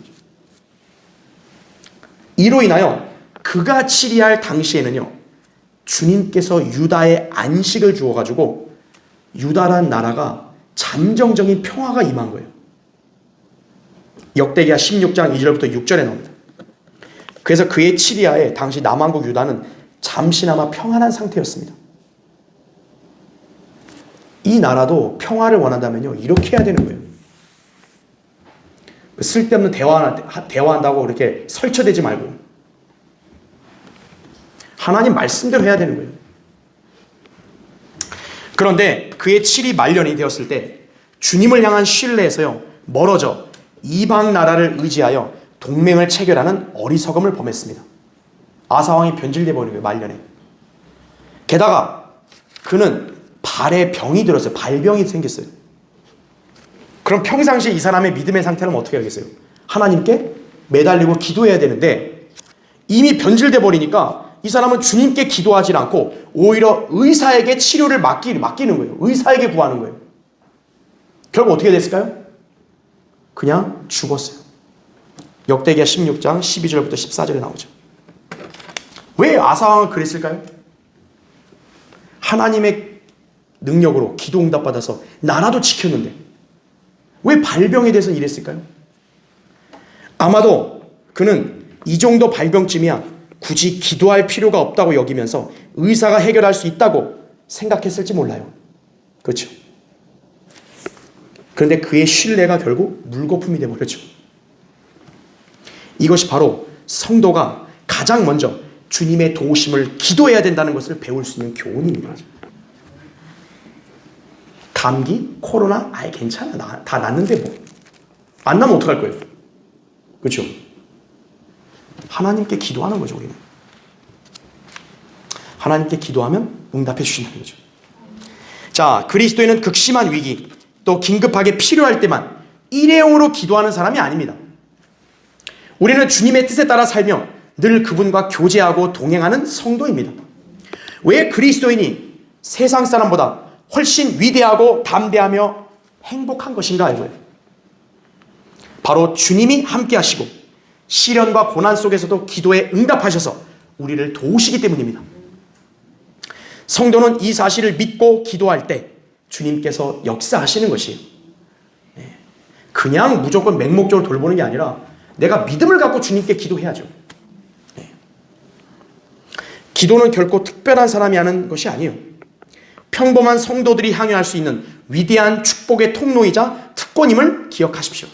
이로 인하여 그가 치리할 당시에는요, 주님께서 유다에 안식을 주어가지고 유다란 나라가 잠정적인 평화가 임한 거예요. 역대기야 16장 2절부터 6절에 나옵니다. 그래서 그의 치리하에 당시 남왕국 유다는 잠시나마 평안한 상태였습니다. 이 나라도 평화를 원한다면요, 이렇게 해야 되는 거예요. 쓸데없는 대화한다고 그렇게 설쳐대지 말고 하나님 말씀대로 해야 되는 거예요. 그런데 그의 7이 말년이 되었을 때 주님을 향한 신뢰에서요 멀어져 이방 나라를 의지하여 동맹을 체결하는 어리석음을 범했습니다. 아사왕이 변질돼 버린 거예요, 말년에. 게다가 그는 발에 병이 들었어요. 발병이 생겼어요. 그럼 평상시에 이 사람의 믿음의 상태는 어떻게 하겠어요? 하나님께 매달리고 기도해야 되는데 이미 변질돼 버리니까 이 사람은 주님께 기도하지 않고 오히려 의사에게 치료를 맡기는 거예요. 의사에게 구하는 거예요. 결국 어떻게 됐을까요? 그냥 죽었어요. 역대기야 16장 12절부터 14절에 나오죠. 왜 아사왕은 그랬을까요? 하나님의 능력으로 기도 응답받아서 나라도 지켰는데 왜 발병에 대해서 이랬을까요? 아마도 그는 이 정도 발병쯤이야 굳이 기도할 필요가 없다고 여기면서 의사가 해결할 수 있다고 생각했을지 몰라요. 그렇죠? 그런데 그의 신뢰가 결국 물거품이 되어버렸죠. 이것이 바로 성도가 가장 먼저 주님의 도우심을 기도해야 된다는 것을 배울 수 있는 교훈입니다. 감기, 코로나, 괜찮아. 다 낫는데 뭐. 안 나면 어떡할 거예요? 그렇죠? 하나님께 기도하는 거죠, 우리는. 하나님께 기도하면 응답해 주신다는 거죠. 자, 그리스도인은 극심한 위기, 또 긴급하게 필요할 때만 일회용으로 기도하는 사람이 아닙니다. 우리는 주님의 뜻에 따라 살며 늘 그분과 교제하고 동행하는 성도입니다. 왜 그리스도인이 세상 사람보다 훨씬 위대하고 담대하며 행복한 것인가 이거예요. 바로 주님이 함께 하시고 시련과 고난 속에서도 기도에 응답하셔서 우리를 도우시기 때문입니다. 성도는 이 사실을 믿고 기도할 때 주님께서 역사하시는 것이에요. 그냥 무조건 맹목적으로 돌보는 게 아니라 내가 믿음을 갖고 주님께 기도해야죠. 기도는 결코 특별한 사람이 하는 것이 아니에요. 평범한 성도들이 향유할 수 있는 위대한 축복의 통로이자 특권임을 기억하십시오.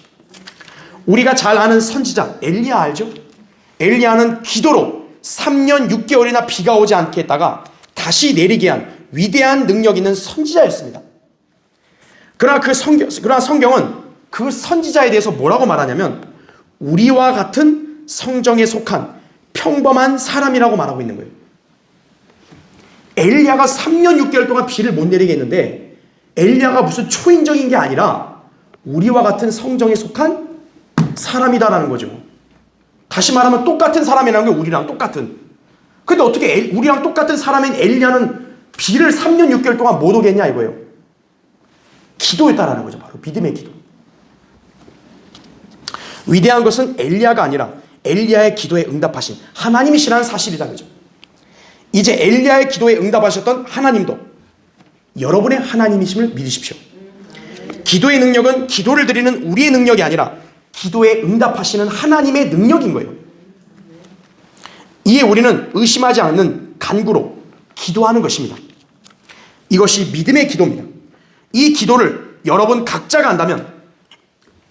우리가 잘 아는 선지자 엘리야 알죠? 엘리야는 기도로 3년 6개월이나 비가 오지 않게 했다가 다시 내리게 한 위대한 능력 있는 선지자였습니다. 그러나 성경은 그 선지자에 대해서 뭐라고 말하냐면 우리와 같은 성정에 속한 평범한 사람이라고 말하고 있는 거예요. 엘리야가 3년 6개월 동안 비를 못 내리게 했는데 엘리야가 무슨 초인적인 게 아니라 우리와 같은 성정에 속한 사람이다라는 거죠. 다시 말하면 똑같은 사람이라는 게 우리랑 똑같은. 근데 어떻게 우리랑 똑같은 사람인 엘리야는 비를 3년 6개월 동안 못 오게 했냐 이거예요. 기도했다라는 거죠. 바로 믿음의 기도. 위대한 것은 엘리야가 아니라 엘리야의 기도에 응답하신 하나님이시라는 사실이다. 그죠? 이제 엘리야의 기도에 응답하셨던 하나님도 여러분의 하나님이심을 믿으십시오. 기도의 능력은 기도를 드리는 우리의 능력이 아니라 기도에 응답하시는 하나님의 능력인 거예요. 이에 우리는 의심하지 않는 간구로 기도하는 것입니다. 이것이 믿음의 기도입니다. 이 기도를 여러분 각자가 한다면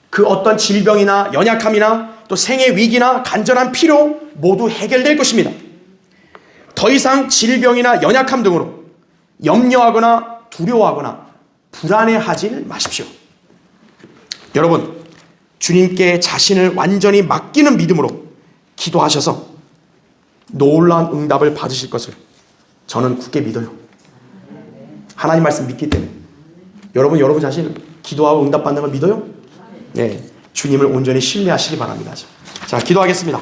그 어떤 질병이나 연약함이나 또 생의 위기나 간절한 필요 모두 해결될 것입니다. 더 이상 질병이나 연약함 등으로 염려하거나 두려워하거나 불안해하지 마십시오. 여러분, 주님께 자신을 완전히 맡기는 믿음으로 기도하셔서 놀라운 응답을 받으실 것을 저는 굳게 믿어요. 하나님 말씀 믿기 때문에. 여러분 자신 기도하고 응답받는 걸 믿어요? 네, 주님을 온전히 신뢰하시기 바랍니다. 자, 기도하겠습니다.